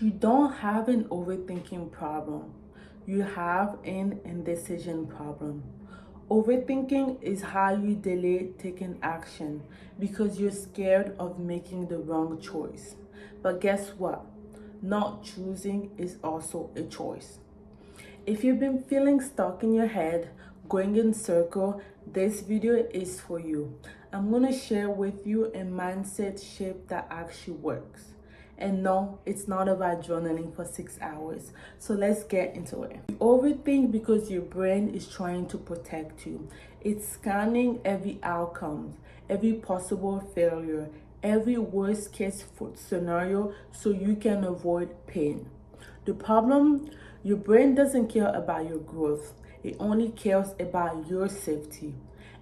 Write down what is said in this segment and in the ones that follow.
You don't have an overthinking problem. You have an indecision problem. Overthinking is how you delay taking action because you're scared of making the wrong choice. But guess what? Not choosing is also a choice. If you've been feeling stuck in your head, going in circle, this video is for you. I'm going to share with you a mindset shift that actually works. And no, it's not about journaling for 6 hours. So let's get into it. You overthink because your brain is trying to protect you. It's scanning every outcome, every possible failure, every worst case scenario so you can avoid pain. The problem, your brain doesn't care about your growth. It only cares about your safety.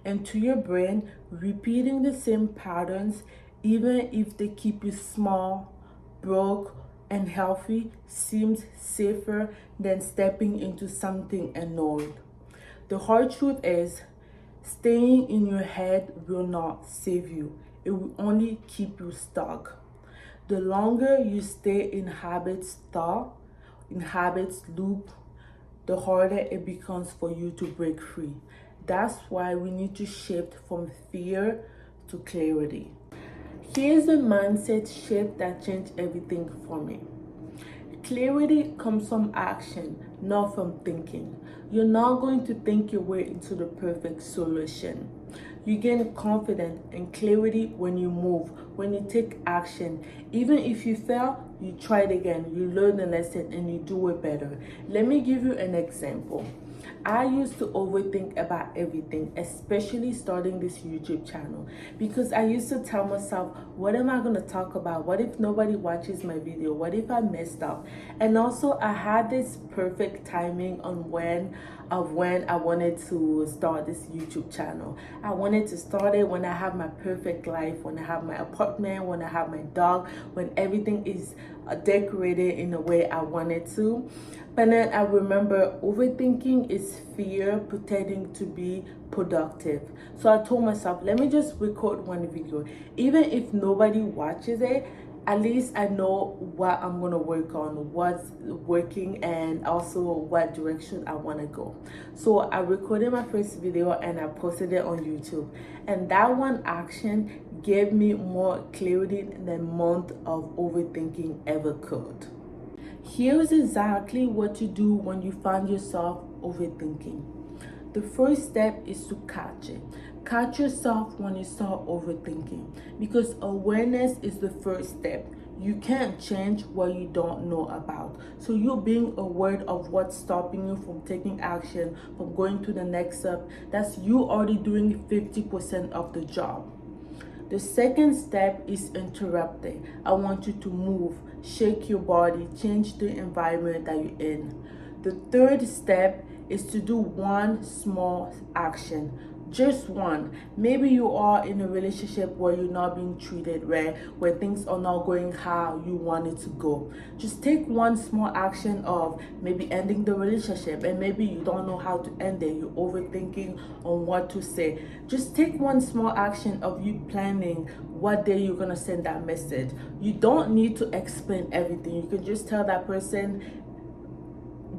And to your brain, repeating the same patterns, even if they keep you small, broke, and healthy, seems safer than stepping into something unknown. The hard truth is, staying in your head will not save you. It will only keep you stuck. The longer you stay in habits thought, in habits loop, the harder it becomes for you to break free. That's why we need to shift from fear to clarity. Here's the mindset shift that changed everything for me. Clarity comes from action, not from thinking. You're not going to think your way into the perfect solution. You gain confidence and clarity when you move, when you take action. Even if you fail, you try it again, you learn the lesson, and you do it better. Let me give you an example. I used to overthink about everything, especially starting this YouTube channel, because I used to tell myself, what am I going to talk about? What if nobody watches my video? What if I messed up? And also, I had this perfect timing on when I wanted to start this YouTube channel. I wanted to start it when I have my perfect life, when I have my apartment, when I have my dog, when everything is decorated in the way I wanted to. But then I remember overthinking is fear pretending to be productive. So I told myself, let me just record one video. Even if nobody watches it, at least I know what I'm gonna work on, what's working, and also what direction I wanna go. So I recorded my first video and I posted it on YouTube. And that one action gave me more clarity than a month of overthinking ever could. Here's exactly what to do when you find yourself overthinking. The first step is to catch it. Catch yourself when you start overthinking, because awareness is the first step. You can't change what you don't know about. So you being aware of what's stopping you from taking action, from going to the next step, that's you already doing 50% of the job. The second step is interrupting. I want you to move, shake your body, change the environment that you're in. The third step is to do one small action. Just one. Maybe you are in a relationship where you're not being treated right, where things are not going how you want it to go. Just take one small action of maybe ending the relationship, and maybe you don't know how to end it. You're overthinking on what to say. Just take one small action of you planning what day you're gonna send that message. You don't need to explain everything. You can just tell that person,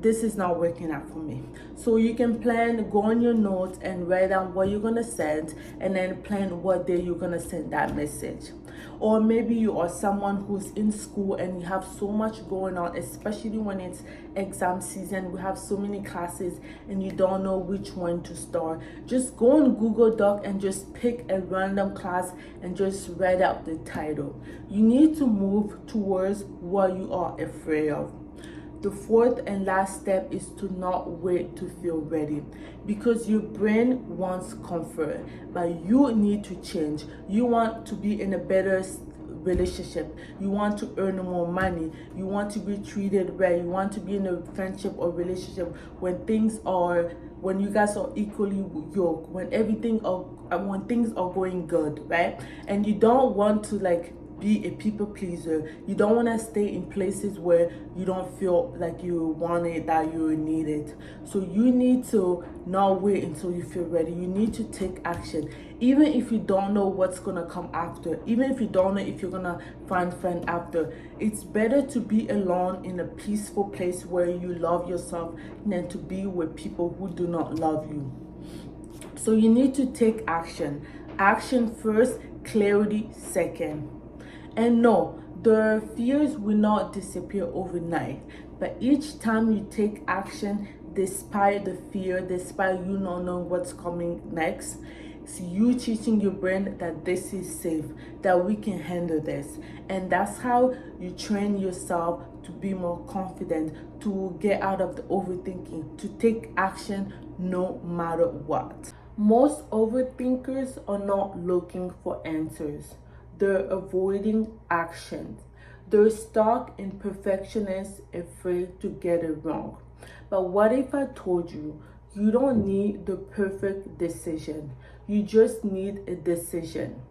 this is not working out for me. So you can plan, go on your notes and write down what you're gonna send, and then plan what day you're gonna send that message. Or maybe you are someone who's in school and you have so much going on, especially when it's exam season. We have so many classes and you don't know which one to start. Just go on Google Doc and just pick a random class and just write out the title. You need to move towards what you are afraid of. The fourth and last step is to not wait to feel ready, because your brain wants comfort, but you need to change. You want to be in a better relationship. You want to earn more money. You want to be treated right. You want to be in a friendship or relationship when when you guys are equally yoked, when things are going good, right? And you don't want to be a people pleaser. You don't want to stay in places where you don't feel like you want it, that you need it. So you need to not wait until you feel ready. You need to take action. Even if you don't know what's gonna come after, even if you don't know if you're gonna find friend after, it's better to be alone in a peaceful place where you love yourself than to be with people who do not love you. So you need to take action. Action first, clarity second. And no, the fears will not disappear overnight. But each time you take action, despite the fear, despite you not knowing what's coming next, it's you teaching your brain that this is safe, that we can handle this. And that's how you train yourself to be more confident, to get out of the overthinking, to take action no matter what. Most overthinkers are not looking for answers. They're avoiding actions. They're stuck in perfectionists, afraid to get it wrong. But what if I told you you don't need the perfect decision? You just need a decision.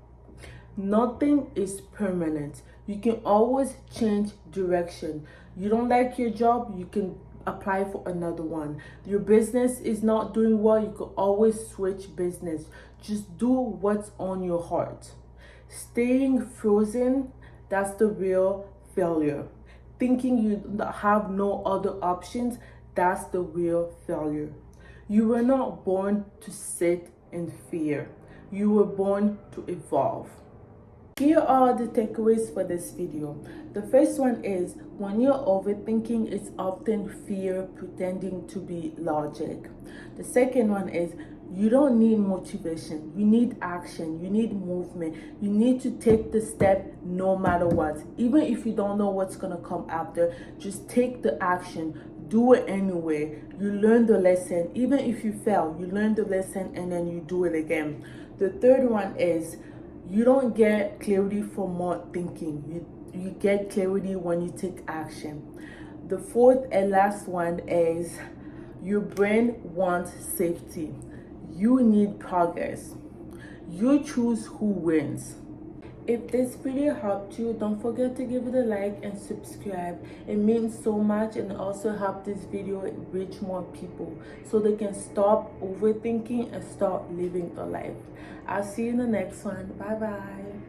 Nothing is permanent. You can always change direction. You don't like your job, you can apply for another one. Your business is not doing well, you can always switch business. Just do what's on your heart. Staying frozen, that's the real failure. Thinking you have no other options, that's the real failure. You were not born to sit in fear. You were born to evolve. Here are the takeaways for this video. The first one is, when you're overthinking, it's often fear pretending to be logic. The second one is, you don't need motivation. You need action. You need movement. You need to take the step no matter what. Even if you don't know what's going to come after, just take the action. Do it anyway. You learn the lesson. Even if you fail, you learn the lesson and then you do it again. The third one is, you don't get clarity from more thinking. You get clarity when you take action. The fourth and last one is, your brain wants safety. You need progress. You choose who wins. If this video helped you, don't forget to give it a like and subscribe. It means so much, and also help this video reach more people so they can stop overthinking and start living their life. I'll see you in the next one. Bye bye.